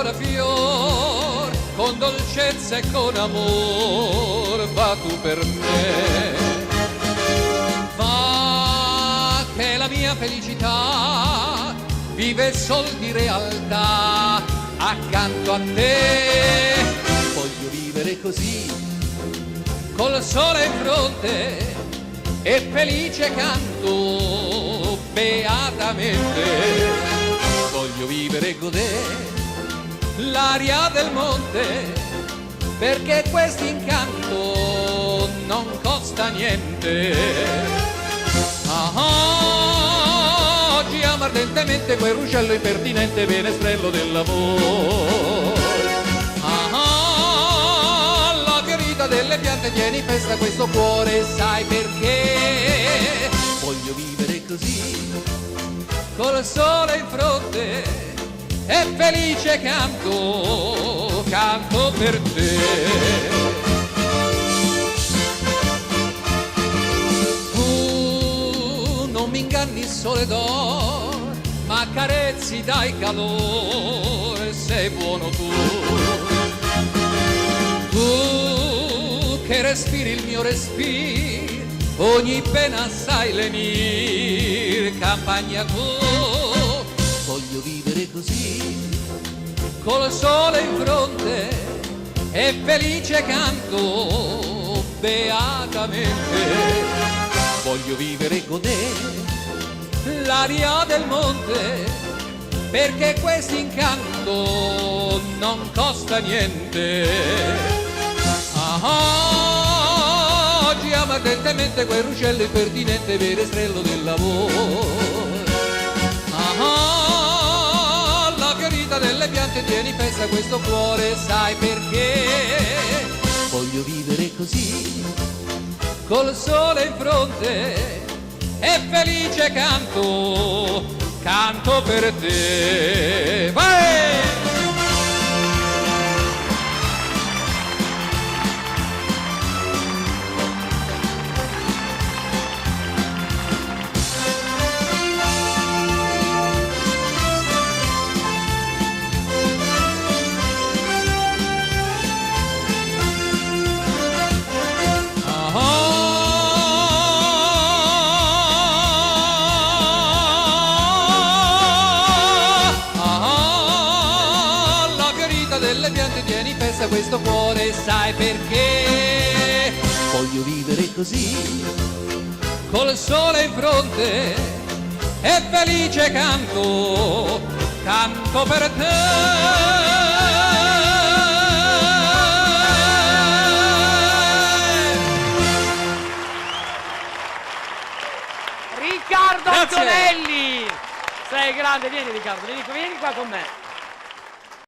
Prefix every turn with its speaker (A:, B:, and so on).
A: ancora fior, con dolcezza e con amor, va tu per me. Va che la mia felicità vive sol di realtà accanto a te. Voglio vivere così, col sole in fronte, e felice canto beatamente. Voglio vivere e godere l'aria del monte, perché questo incanto non costa niente. Oggi amo ardentemente quel ruscello impertinente, menestrello del lavoro. La fiorita delle piante tieni festa questo cuore, sai perché? Voglio vivere così, col sole in fronte, e felice canto, canto per te. Tu non mi inganni sole d'oro, ma carezzi dai calore, sei buono tu. Tu che respiri il mio respiro, ogni pena sai lenir, campagna tu. Voglio vivere così, col sole in fronte, e felice canto beatamente. Voglio vivere e godere l'aria del monte, perché questo incanto non costa niente. Oggi amo ardentemente quel ruscello impertinente, menestrello del lavoro. La fiorita delle piante tieni festa questo cuore, sai perché? Voglio vivere così, col sole in fronte, e felice canto, canto per te. Vai! Delle piante tieni festa questo cuore, sai perché? Voglio vivere così, col sole in fronte, e felice canto, canto per te.
B: Riccardo Antonelli! Sei grande, vieni Riccardo, vieni qua con me.